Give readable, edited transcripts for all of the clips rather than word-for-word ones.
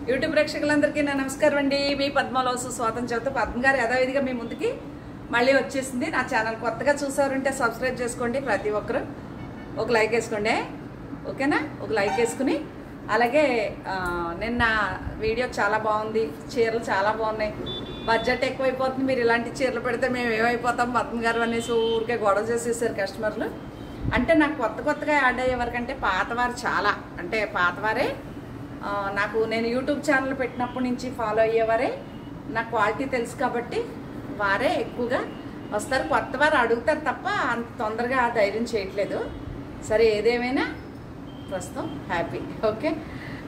YouTube ప్రేక్షకులందరికీ నా నమస్కారం అండి. మీ పద్మలోసు స్వాతం చెబుతూ పద్మ గారు యథావిధిగా మీ ముందుకి మళ్ళీ వచ్చేసింది. నా ఛానల్ కొత్తగా చూసారంటే సబ్స్క్రైబ్ చేసుకోండి. ప్రతి ఒక్కరు ఒక లైక్ వేసుకోండి, ఓకేనా? ఒక లైక్ వేసుకుని అలాగే నిన్న వీడియో చాలా బాగుంది, చీరలు చాలా బాగున్నాయి, బడ్జెట్ ఎక్కువైపోతుంది, మీరు ఇలాంటి చీరలు పెడితే మేము ఏమైపోతాం పద్మ గారు అనేసి ఊరికే గొడవ చేసేసారు కస్టమర్లు. అంటే నాకు కొత్తగా యాడ్ అయ్యే వరకంటే పాతవారు చాలా, అంటే పాతవారే నాకు నేను యూట్యూబ్ ఛానల్ పెట్టినప్పటి నుంచి ఫాలో అయ్యేవారే, నాకు క్వాలిటీ తెలుసు కాబట్టి వారే ఎక్కువగా వస్తారు. కొత్తవారు అడుగుతారు తప్ప అంత తొందరగా ధైర్యం చేయట్లేదు. సరే, ఏదేమైనా ప్రస్తుతం హ్యాపీ. ఓకే,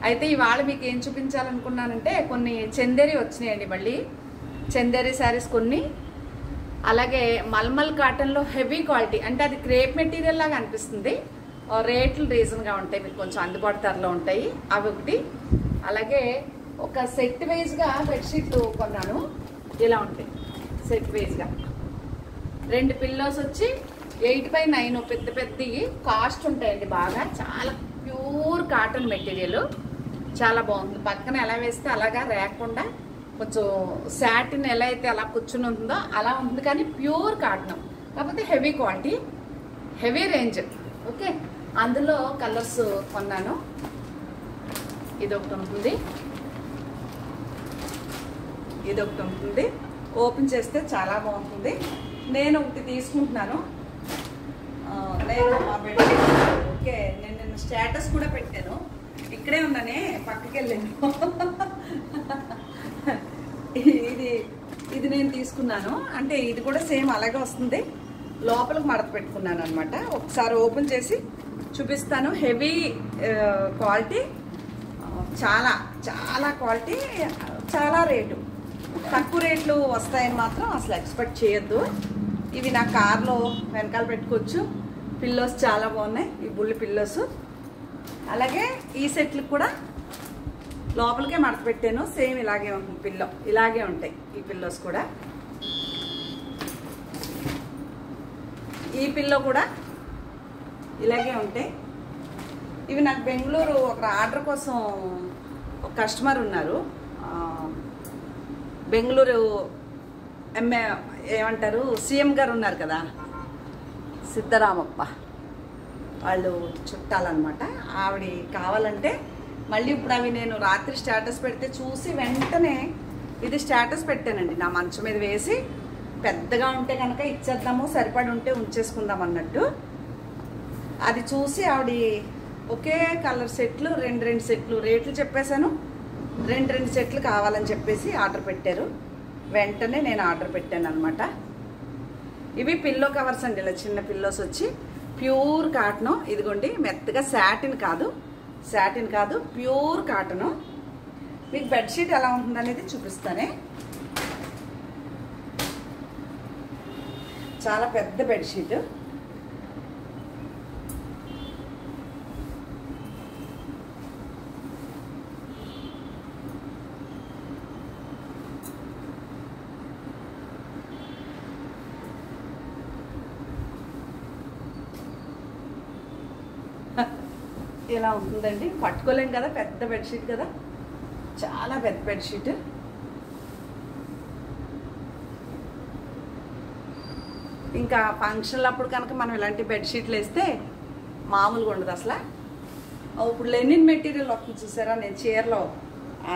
అయితే ఇవాళ మీకు ఏం చూపించాలనుకున్నానంటే కొన్ని చందేరి వచ్చినాయండి, మళ్ళీ చందేరి శారీస్ కొన్ని, అలాగే మల్మల్ కాటన్లో హెవీ క్వాలిటీ, అంటే అది క్రేప్ మెటీరియల్ లాగా అనిపిస్తుంది, రేట్లు రీజన్గా ఉంటాయి, మీకు కొంచెం అందుబాటు ధరలో ఉంటాయి అవి ఒకటి. అలాగే ఒక సెట్ వైజ్గా బెడ్షీట్లు కొన్నాను, ఇలా ఉంటాయి సెట్ వైజ్గా. 2 పిల్లోస్ వచ్చి 8x9 పెద్ద పెద్దవి కాస్ట్ ఉంటాయండి బాగా, చాలా ప్యూర్ కాటన్ మెటీరియల్, చాలా బాగుంది. పక్కన ఎలా వేస్తే అలాగా రాకుండా కొంచెం శాటిన్ ఎలా అయితే అలా కూర్చుని ఉంటుందో అలా ఉంది, కానీ ప్యూర్ కాటన్, కాకపోతే heavy quality, heavy range. Okay, అందులో కలర్స్ కొన్నాను. ఇది ఒకటి ఉంటుంది, ఇది ఒకటి ఉంటుంది, ఓపెన్ చేస్తే చాలా బాగుంటుంది. నేను ఒకటి తీసుకుంటున్నాను, నేను మా బెడ్షీట్. ఓకే, నేను స్టేటస్ కూడా పెట్టాను, ఇక్కడే ఉన్నానే, పక్కకి వెళ్ళాను. ఇది నేను తీసుకున్నాను, అంటే ఇది కూడా సేమ్ అలాగే వస్తుంది, లోపలికి మడత పెట్టుకున్నాను అనమాట. ఒకసారి ఓపెన్ చేసి చూపిస్తాను. హెవీ క్వాలిటీ, చాలా చాలా క్వాలిటీ, చాలా రేటు, తక్కువ రేట్లు వస్తాయని మాత్రం అసలు ఎక్స్పెక్ట్ చేయొద్దు. ఇవి నా కార్లో వెనకాల పెట్టుకోవచ్చు. పిల్లోస్ చాలా బాగున్నాయి, ఈ బుల్లి పిల్లోస్. అలాగే ఈ సెట్లు కూడా లోపలికే మడత పెట్టాను, సేమ్ ఇలాగే ఉంటుంది పిల్లో, ఇలాగే ఉంటాయి ఈ పిల్లోస్ కూడా. ఈ పిల్లో కూడా ఇలాగే ఉంటాయి. ఇవి నాకు బెంగళూరు ఒక ఆర్డర్ కోసం ఒక కస్టమర్ ఉన్నారు, బెంగళూరు ఏమంటారు సీఎం గారు ఉన్నారు కదా, సిద్ధరామప్ప, వాళ్ళు చుట్టాలన్నమాట. ఆవిడ కావాలంటే మళ్ళీ ఇప్పుడు అవి నేను రాత్రి స్టేటస్ పెడితే చూసి వెంటనే ఇది స్టేటస్ పెట్టానండి, నా మంచం మీద వేసి, పెద్దగా ఉంటే కనుక ఇచ్చేద్దాము, సరిపడి ఉంటే ఉంచేసుకుందాం అన్నట్టు. అది చూసి ఆవిడ ఒకే కలర్ సెట్లు 2 సెట్లు రేట్లు చెప్పేశాను, 2 సెట్లు కావాలని చెప్పేసి ఆర్డర్ పెట్టారు. వెంటనే నేను ఆర్డర్ పెట్టాను అనమాట. ఇవి పిల్లో కవర్స్ అండి, ఇలా చిన్న పిల్లోస్ వచ్చి ప్యూర్ కాటను. ఇదిగోండి, మెత్తగా శాటిన్ కాదు ప్యూర్ కాటను. మీకు బెడ్షీట్ ఎలా ఉంటుందనేది చూపిస్తానే. చాలా పెద్ద బెడ్షీట్, ఇలా ఉంటుందండి. పట్టుకోలేం కదా, పెద్ద బెడ్షీట్ కదా, చాలా పెద్ద బెడ్షీట్. ఇంకా ఫంక్షన్లు అప్పుడు కనుక మనం ఇలాంటి బెడ్షీట్లు వేస్తే మామూలుగా ఉండదు అసలు. ఇప్పుడు లెనిన్ మెటీరియల్ వస్తుంది చూసారా, నేను చీరలో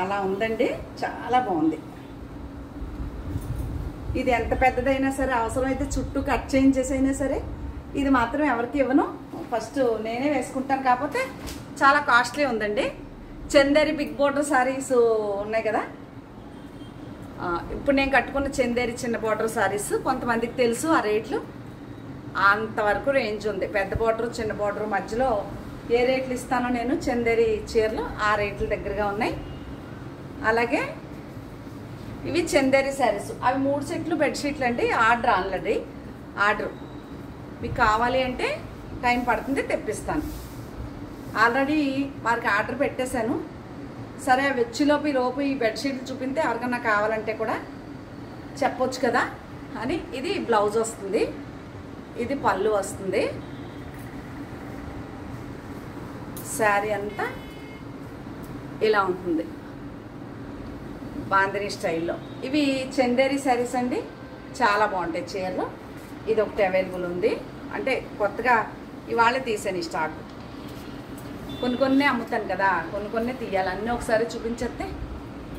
అలా ఉందండి, చాలా బాగుంది. ఇది ఎంత పెద్దదైనా సరే, అవసరమైతే చుట్టూ కట్ చేయించేసైనా సరే, ఇది మాత్రం ఎవరికి ఇవ్వను, ఫస్ట్ నేనే వేసుకుంటాను. కాకపోతే చాలా కాస్ట్లీ ఉందండి. చందేరి బిగ్ బోర్డర్ శారీస్ ఉన్నాయి కదా, ఇప్పుడు నేను కట్టుకున్న చందేరి చిన్న బోర్డర్ శారీస్ కొంతమందికి తెలుసు, ఆ రేట్లు అంతవరకు రేంజ్ ఉంది. పెద్ద బోర్డర్ చిన్న బోర్డర్ మధ్యలో ఏ రేట్లు ఇస్తానో నేను చందేరి చీరలు ఆ రేట్ల దగ్గరగా ఉన్నాయి. అలాగే ఇవి చందేరి శారీస్, అవి 3 సెట్లు బెడ్షీట్లు అండి. ఆర్డర్ ఆల్రెడీ మీకు కావాలి అంటే టైం పడుతుంది, తెప్పిస్తాను. ఆల్రెడీ వారికి ఆర్డర్ పెట్టేశాను. సరే, వచ్చేలోపు ఈ బెడ్షీట్లు చూపిస్తే ఎవరికన్నా కావాలంటే కూడా చెప్పొచ్చు కదా అని. ఇది బ్లౌజ్ వస్తుంది, ఇది పళ్ళు వస్తుంది, శారీ అంతా ఇలా ఉంటుంది. బాందిని స్టైల్లో. ఇవి చందేరి శారీస్ అండి, చాలా బాగుంటాయి చీరలు. ఇది ఒకటి అవైలబుల్ ఉంది, అంటే కొత్తగా ఇవాళ తీసాను ఈ స్టాక్. కొన్ని అమ్ముతాను కదా, కొన్ని తీయాలి. అన్నీ ఒకసారి చూపించేస్తే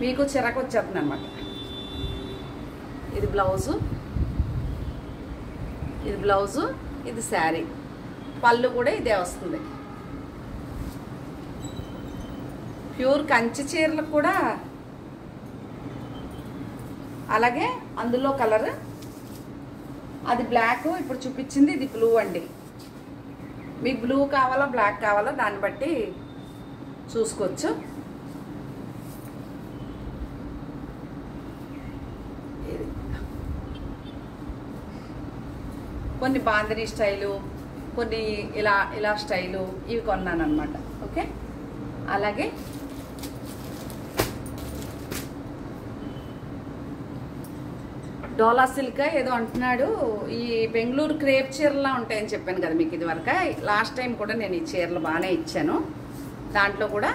మీకు చిరాకు వచ్చేస్తుంది అనమాట. ఇది బ్లౌజు, ఇది శారీ, పళ్ళు కూడా ఇదే వస్తుంది. ప్యూర్ కంచి చీరలకు కూడా అలాగే అందులో కలర్ అది బ్లాక్, ఇప్పుడు చూపించింది ఇది బ్లూ అండి. మీకు బ్లూ కావాలా బ్లాక్ కావాలా దాన్ని బట్టి చూసుకోవచ్చు. కొన్ని బాందిని స్టైలు, కొన్ని ఇలా స్టైలు ఇవి కొన్నాను అనమాట. ఓకే, అలాగే డోలా సిల్క్ ఏదో అంటున్నాడు. ఈ బెంగళూరు క్రేప్ చీరలా ఉంటాయని చెప్పాను కదా మీకు ఇది వరకు. లాస్ట్ టైం కూడా నేను ఈ చీరలు బాగానే ఇచ్చాను. దాంట్లో కూడా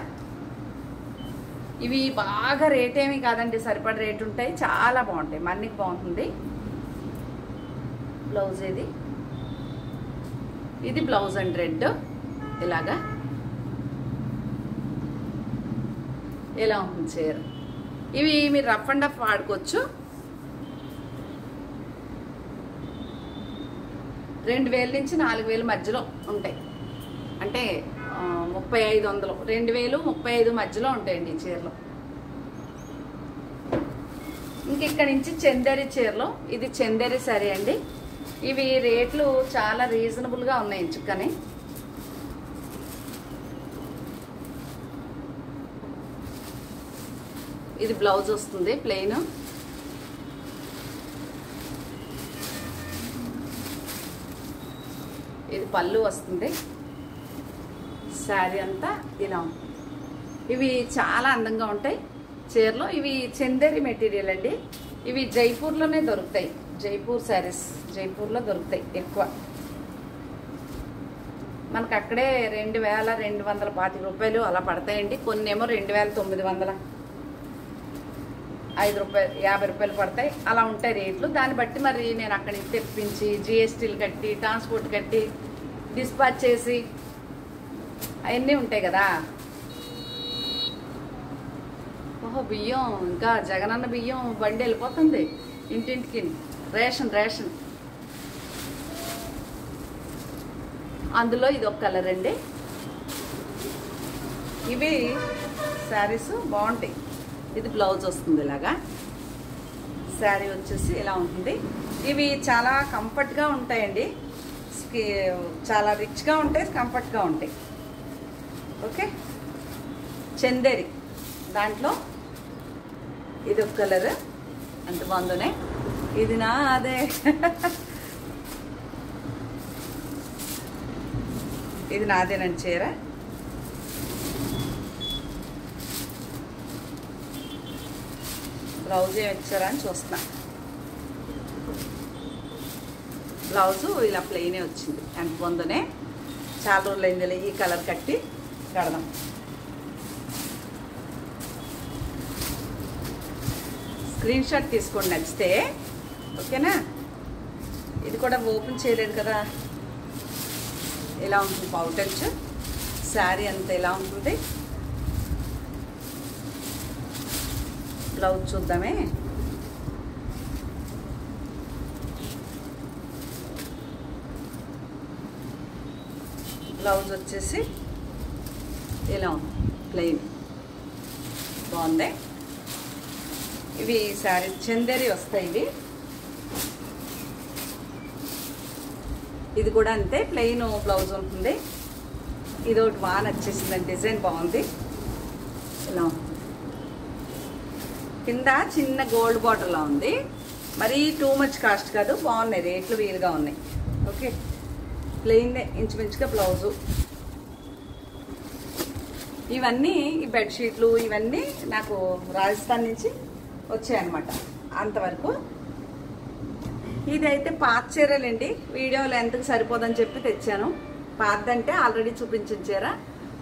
ఇవి బాగా రేట్ ఏమీ కాదండి, సరిపడే రేటు ఉంటాయి, చాలా బాగుంటాయి, మన్నికి బాగుంటుంది. బ్లౌజ్ ఇది బ్లౌజ్ అండ్ రెడ్ ఇలాగా ఇలా ఉంటుంది చీర. ఇవి మీరు రఫ్ అండ్ రఫ్ వాడుకోవచ్చు. 2000 నుంచి 4000 మధ్యలో ఉంటాయి, అంటే 3500, 2000, 35 మధ్యలో ఉంటాయండి ఈ చీరలు. ఇంక ఇక్కడ నుంచి చందేరి చీరలు, ఇది చందేరి శారీ అండి. ఇవి రేట్లు చాలా రీజనబుల్గా ఉన్నాయి ఇంచుకని. ఇది బ్లౌజ్ వస్తుంది ప్లెయిన్, ఇది పళ్ళు వస్తుంది, శారీ అంతా ఇలా ఉంటుంది. ఇవి చాలా అందంగా ఉంటాయి చీరలు. ఇవి చందేరి మెటీరియల్ అండి. ఇవి జైపూర్లోనే దొరుకుతాయి, జైపూర్ శారీస్ జైపూర్లో దొరుకుతాయి ఎక్కువ. మనకు అక్కడే 2225 రూపాయలు అలా పడతాయండి. కొన్ని ఏమో 2900, 5 రూపాయలు, 50 రూపాయలు పడతాయి, అలా ఉంటాయి రేట్లు. దాన్ని బట్టి మరి నేను అక్కడి నుంచి తెప్పించి GSTలు కట్టి, ట్రాన్స్పోర్ట్ కట్టి, డిస్పాచ్ చేసి అవన్నీ ఉంటాయి కదా. ఓహో, బియ్యం ఇంకా జగనన్న బియ్యం బండి వెళ్ళిపోతుంది ఇంటింటికి. రేషన్ అందులో ఇది ఒక కలర్ అండి. ఇవి శారీస్ బాగుంటాయి. ఇది బ్లౌజ్ వస్తుంది ఇలాగా, శారీ వచ్చేసి ఇలా ఉంటుంది. ఇవి చాలా కంఫర్ట్గా ఉంటాయండి, చాలా రిచ్గా ఉంటాయి, కంఫర్ట్గా ఉంటాయి. ఓకే, చందేరి దాంట్లో ఇది ఒక కలర్, అంత బాగుందనే. ఇది నా అదే ఇది నాదేనండి చీర. బ్లౌజ్ ఏమి ఇచ్చారా అని చూస్తున్నా. బ్లౌజు ఇలా ప్లెయినే వచ్చింది, ఎంత బాగుందనే. చాలా రోజులు అయింది ఈ కలర్ కట్టి కడదాం. స్క్రీన్ షాట్ తీసుకోండి నచ్చితే, ఓకేనా. ఇది కూడా ఓపెన్ చేయలేదు కదా, ఇలా ఉంటుంది పౌటెన్స్. శారీ అంతా ఇలా ఉంటుంది. బ్లౌజ్ చూద్దామే. బ్లౌజ్ వచ్చేసి ఇలా ఉంది ప్లెయిన్, బాగుంది. ఇవి శారీ చందేరి వస్తాయి ఇవి. ఇది కూడా అంతే ప్లెయిన్ బ్లౌజ్ ఉంటుంది. ఇది ఒకటి బాగా నచ్చేసిందండి, డిజైన్ బాగుంది. ఇలా ఉంటుంది, కింద చిన్న గోల్డ్ బార్డర్లా ఉంది. మరీ టూ మచ్ కాస్ట్ కాదు, బాగున్నాయి, రేట్లు వీలుగా ఉన్నాయి. ఓకే, ప్లెయిన్ ఇంచుమించుగా బ్లౌజు. ఇవన్నీ ఈ బెడ్షీట్లు ఇవన్నీ నాకు రాజస్థాన్ నుంచి వచ్చాయన్నమాట అంతవరకు. ఇదైతే పాత చీరలండి, వీడియోలో ఎంతకు సరిపోదని చెప్పి తెచ్చాను. పాతదంటే ఆల్రెడీ చూపించిన చీర,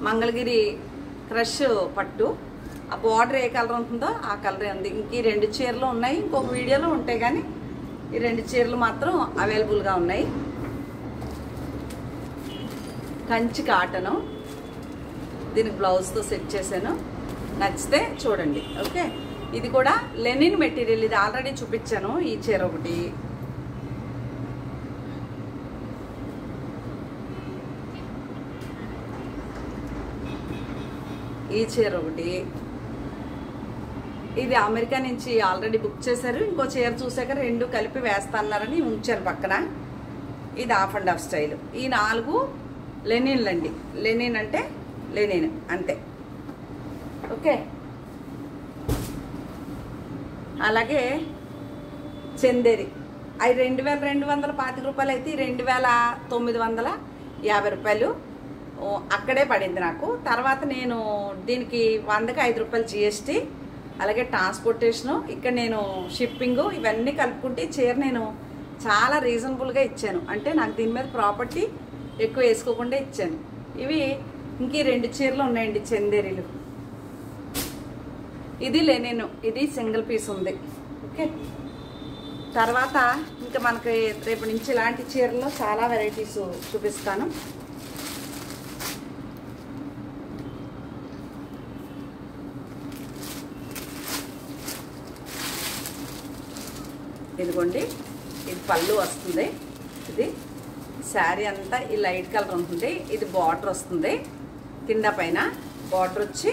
మంగళగిరి క్రష్ పట్టు. ఆ బార్డర్ ఏ కలర్ ఉంటుందో ఆ కలరే ఉంది. ఇంక ఈ 2 చీరలు ఉన్నాయి, ఇంకొక వీడియోలో ఉంటాయి, కానీ ఈ 2 చీరలు మాత్రం అవైలబుల్గా ఉన్నాయి. కంచి కాటను, దీనికి బ్లౌజ్తో సెట్ చేశాను. నచ్చితే చూడండి. ఓకే, ఇది కూడా లెనిన్ మెటీరియల్. ఇది ఆల్రెడీ చూపించాను. ఈ చీర ఒకటి, ఈ చీర ఒకటి. ఇది అమెరికా నుంచి ఆల్రెడీ బుక్ చేశారు. ఇంకో చీర చూసాక 2 కలిపి వేస్తాన్నారని ఉంచాను పక్కన. ఇది హాఫ్ అండ్ హాఫ్ స్టైల్. ఈ 4 లెనిన్లు అండి. లెనిన్ అంటే లెనిన్ అంతే. ఓకే, అలాగే చందేరి అవి 2225 రూపాయలు అయితే 2950 రూపాయలు అక్కడే పడింది నాకు. తర్వాత నేను దీనికి 100కి 5 రూపాయలు GST, అలాగే ట్రాన్స్పోర్టేషను, ఇక్కడ నేను షిప్పింగు ఇవన్నీ కలుపుకుంటే చీర నేను చాలా రీజనబుల్గా ఇచ్చాను. అంటే నాకు దీని మీద ప్రాపర్టీ ఎక్కువ వేసుకోకుండా ఇచ్చాను. ఇవి ఇంక 2 చీరలు ఉన్నాయండి చందేరీలు. ఇది లెనిన్, ఇది సింగిల్ పీస్ ఉంది. ఓకే, తర్వాత ఇంకా మనకి రేపు నుంచి ఇలాంటి చీరల్లో చాలా వెరైటీస్ చూపిస్తాను. ఇదిగోండి, ఇది పళ్ళు వస్తుంది. ఇది శారీ అంతా ఈ లైట్ కలర్ ఉంటుంది. ఇది బార్డర్ వస్తుంది, కింద పైన బార్డర్ వచ్చి.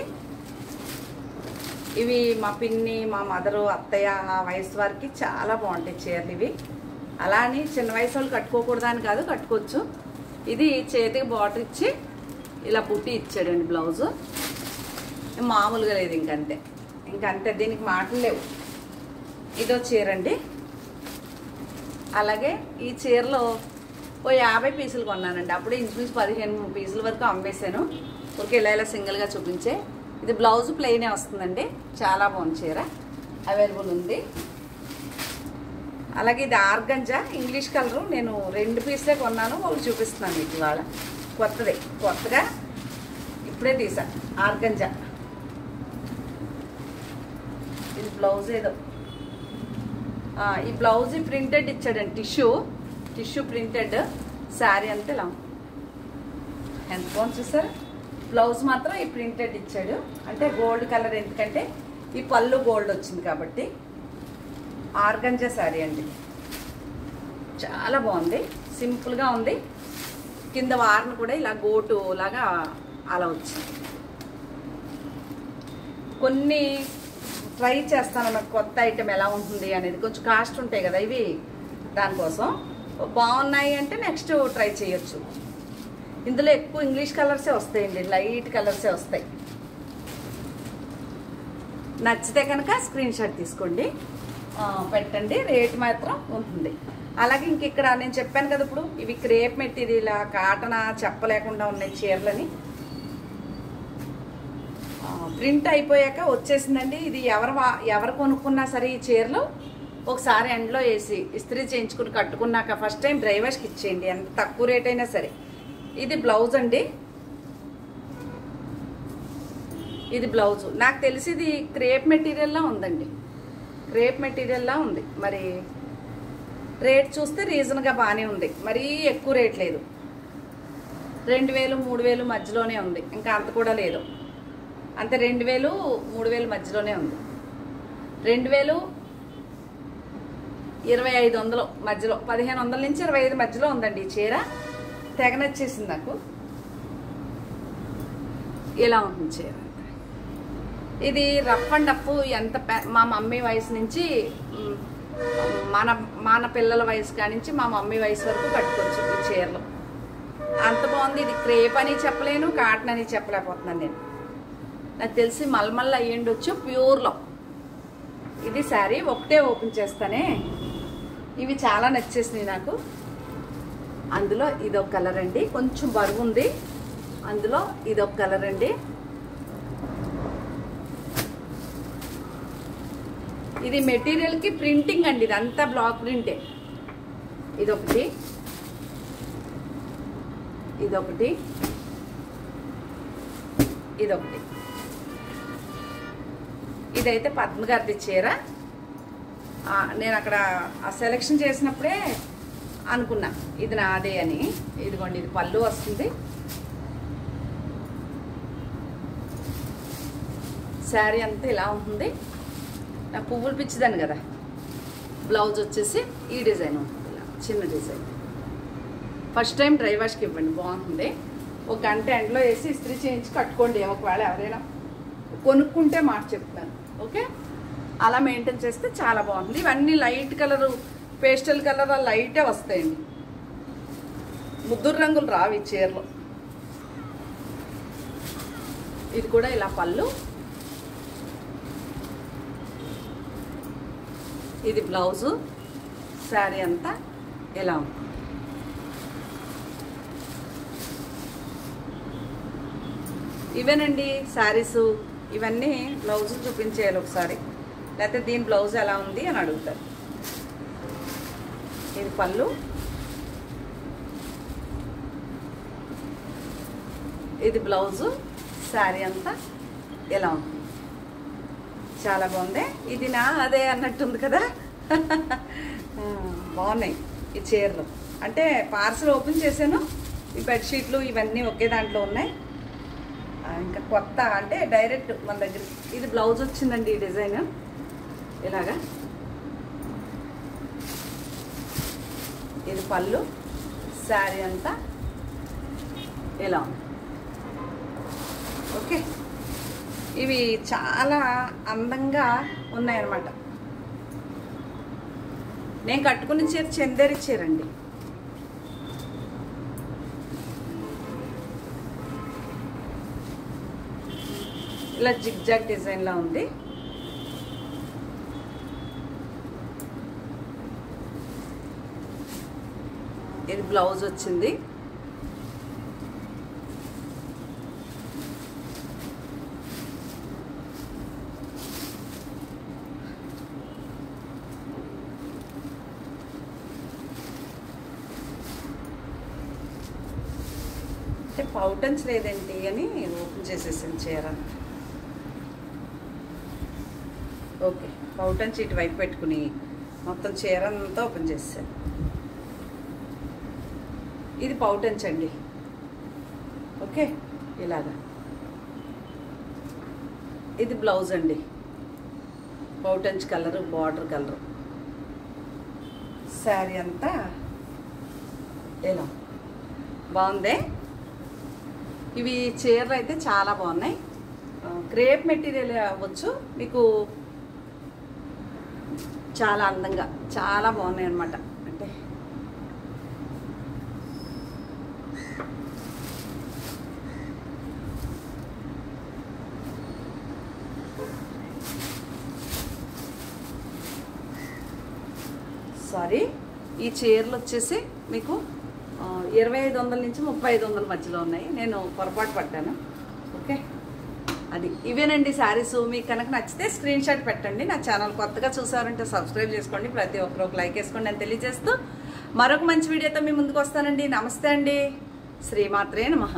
ఇవి మా పిన్ని, మా మదరు, అత్తయ్య ఆ వయసు వారికి చాలా బాగుంటాయి చీరలు ఇవి. అలా అని చిన్న వయసు వాళ్ళు కట్టుకోకూడదని కాదు, కట్టుకోవచ్చు. ఇది చేతికి బార్డర్ ఇచ్చి ఇలా బుట్టి ఇచ్చాడండి బ్లౌజు. మామూలుగా లేదు, ఇంకంతే ఇంకంతే, దీనికి మాటలు లేవు. ఇదో చీర అండి. అలాగే ఈ చీరలో ఓ 50 పీసులు కొన్నానండి. అప్పుడే ఇంచుమించు 15 పీసుల వరకు అమ్మేశాను. ఓకే, ఇలా సింగిల్గా చూపించే. ఇది బ్లౌజ్ ప్లెయినే వస్తుందండి. చాలా బాగుంది చీర, అవైలబుల్ ఉంది. అలాగే ఇది ఆర్గంజా ఇంగ్లీష్ కలరు. నేను 2 పీసులే కొన్నాను, ఒకటి చూపిస్తున్నాను మీకు ఇవాళ. కొత్తగా ఇప్పుడే తీసా ఆర్గంజా. ఇది బ్లౌజ్ ఏదో ఈ బ్లౌజ్ ప్రింటెడ్ ఇచ్చాడండి. టిష్యూ ప్రింటెడ్ శారీ అంతే ఇలా ఎంత బాగుంది చూసారు. బ్లౌజ్ మాత్రం ఈ ప్రింటెడ్ ఇచ్చాడు. అంటే గోల్డ్ కలర్, ఎందుకంటే ఈ పళ్ళు గోల్డ్ వచ్చింది కాబట్టి. ఆర్గంజా శారీ అండి, చాలా బాగుంది, సింపుల్గా ఉంది. కింద వారన కూడా ఇలా గోటు లాగా అలా వచ్చింది. కొన్ని ట్రై చేస్తాను నాకు కొత్త ఐటెం ఎలా ఉంటుంది అనేది. కొంచెం కాస్ట్ ఉంటాయి కదా ఇవి, దానికోసం బాగున్నాయి అంటే నెక్స్ట్ ట్రై చేయొచ్చు. ఇందులో ఎక్కువ ఇంగ్లీష్ కలర్సే వస్తాయండి, లైట్ కలర్సే వస్తాయి. నచ్చితే కనుక స్క్రీన్ షాట్ తీసుకోండి, పెట్టండి. రేట్ మాత్రం ఉంటుంది. అలాగే ఇంక ఇక్కడ నేను చెప్పాను కదా ఇప్పుడు, ఇవి క్రేప్ మెటీరియల్, కాటన చెప్పలేకుండా ఉన్నాయి చీరలని. ప్రింట్ అయిపోయాక వచ్చేసిందండి. ఇది ఎవరు కొనుక్కున్నా సరే ఈ చీరలు ఒకసారి ఎండ్లో వేసి ఇస్త్రీ చేయించుకుని కట్టుకున్నాక ఫస్ట్ టైం డ్రైవర్స్కి ఇచ్చేయండి, ఎంత తక్కువ రేట్ అయినా సరే. ఇది బ్లౌజ్ అండి. ఇది బ్లౌజు. నాకు తెలిసి ఇది క్రేప్ మెటీరియల్లా ఉందండి, క్రేప్ మెటీరియల్లా ఉంది. మరి రేట్ చూస్తే రీజన్గా బాగానే ఉంది, మరీ ఎక్కువ రేట్ లేదు. 2000 3000 మధ్యలోనే ఉంది, ఇంకా అంత కూడా లేదు. అంతే 2000 3000 మధ్యలోనే ఉంది. 2000 2500 మధ్యలో, 1500 నుంచి 25 మధ్యలో ఉందండి ఈ చీర. తెగ నచ్చేసింది నాకు. ఇలా ఉంటుంది చీర. ఇది రఫ్ అండ్ టఫ్. ఎంత మా మమ్మీ వయసు నుంచి మన పిల్లల వయసు కానించి మా మమ్మీ వయసు వరకు కట్టుకోవచ్చు ఈ చీరలు. అంత బాగుంది. ఇది క్రేప్ అని చెప్పలేను, కాటన్ అని చెప్పలేకపోతున్నాను నేను. నాకు తెలిసి మల్మల్ అయ్యిండొచ్చు, ప్యూర్లో. ఇది శారీ ఒకటే ఓపెన్ చేస్తానే. ఇవి చాలా నచ్చేసినాయి నాకు. అందులో ఇదొక కలర్ అండి, కొంచెం బరువు ఉంది. అందులో ఇదొక కలర్ అండి. ఇది మెటీరియల్కి ప్రింటింగ్ అండి, ఇదంతా బ్లాక్ ప్రింటే. ఇదొకటి, ఇదొకటి, ఇదొకటి. ఇదైతే పద్మ గారిది చీర. నేను అక్కడ ఆ సెలెక్షన్ చేసినప్పుడే అనుకున్నా ఇది నాదే అని. ఇదిగోండి, ఇది పళ్ళు వస్తుంది. శారీ అంతా ఇలా ఉంటుంది. నాకు పువ్వులు పిచ్చిదాన్ని కదా. బ్లౌజ్ వచ్చేసి ఈ డిజైన్ ఉంటుంది, ఇలా చిన్న డిజైన్. ఫస్ట్ టైం డ్రై వాష్కి ఇవ్వండి, బాగుంటుంది. ఒక గంట ఎండలో వేసి ఇస్త్రీ చేయించి కట్టుకోండి. ఒకవేళ ఎవరైనా కొనుక్కుంటే మాట చెప్తున్నాను, ఓకే? అలా మెయింటైన్ చేస్తే చాలా బాగుంటుంది. ఇవన్నీ లైట్ కలరు, పేస్టల్ కలర్ లైటే వస్తాయండి, ముద్దురు రంగులు రావు ఈ చీరలో. ఇది కూడా ఇలా పళ్ళు, ఇది బ్లౌజు. శారీ అంతా ఎలా ఉంది. ఇవేనండి శారీసు. ఇవన్నీ బ్లౌజులు చూపించేయాలి ఒకసారి, లేకపోతే దీని బ్లౌజ్ ఎలా ఉంది అని అడుగుతారు. ఇది పళ్ళు, ఇది బ్లౌజు. శారీ అంతా ఎలా ఉంది, చాలా బాగుంది. ఇది నా అదే అన్నట్టుంది కదా. బాగున్నాయి ఈ చీరలు. అంటే పార్సల్ ఓపెన్ చేశాను. ఈ బెడ్షీట్లు ఇవన్నీ ఒకే దాంట్లో ఉన్నాయి. ఇంకా కొత్త అంటే డైరెక్ట్ మన దగ్గర. ఇది బ్లౌజ్ వచ్చిందండి, ఈ డిజైన్ ఇలాగా. ఇది పళ్ళు. శారీ అంతా ఇలా ఉంది, ఓకే? ఇవి చాలా అందంగా ఉన్నాయన్నమాట. నేను కట్టుకున్న చీర చందేరి చీరండి. ఇలా జిగ్జాగ్ డిజైన్లా ఉంది. ఇది బ్లౌజ్ వచ్చింది. అంటే పౌటన్స్ లేదేంటి అని ఓపెన్ చేసేసాను చీర. ఓకే, పౌటన్స్ ఇటువైపు పెట్టుకుని మొత్తం చీర అంతా ఓపెన్ చేసాను. ఇది పౌటన్స్ అండి, ఓకే? ఇలాగా. ఇది బ్లౌజ్ అండి, పౌటన్స్ కలరు, బార్డర్ కలరు. శారీ అంతా ఇలా బాగుంది. ఇవి చీరలు అయితే చాలా బాగున్నాయి. క్రేప్ మెటీరియల్ అవ్వచ్చు మీకు, చాలా అందంగా చాలా బాగున్నాయి అన్నమాట. అంటే సారీ, ఈ చీరలు వచ్చేసి మీకు 2500 నుంచి 3500 మధ్యలో ఉన్నాయి. నేను పొరపాటు పడ్డాను, ఓకే? అది ఇవేనండి శారీస్. మీకు కనుక నచ్చితే స్క్రీన్ షాట్ పెట్టండి. నా ఛానల్ కొత్తగా చూసారంటే సబ్స్క్రైబ్ చేసుకోండి. ప్రతి ఒక్కరు ఒక లైక్ వేసుకోండి అని తెలియజేస్తూ మరొక మంచి వీడియోతో మీ ముందుకు వస్తానండి. నమస్తే అండి. శ్రీమాత్రే నమః.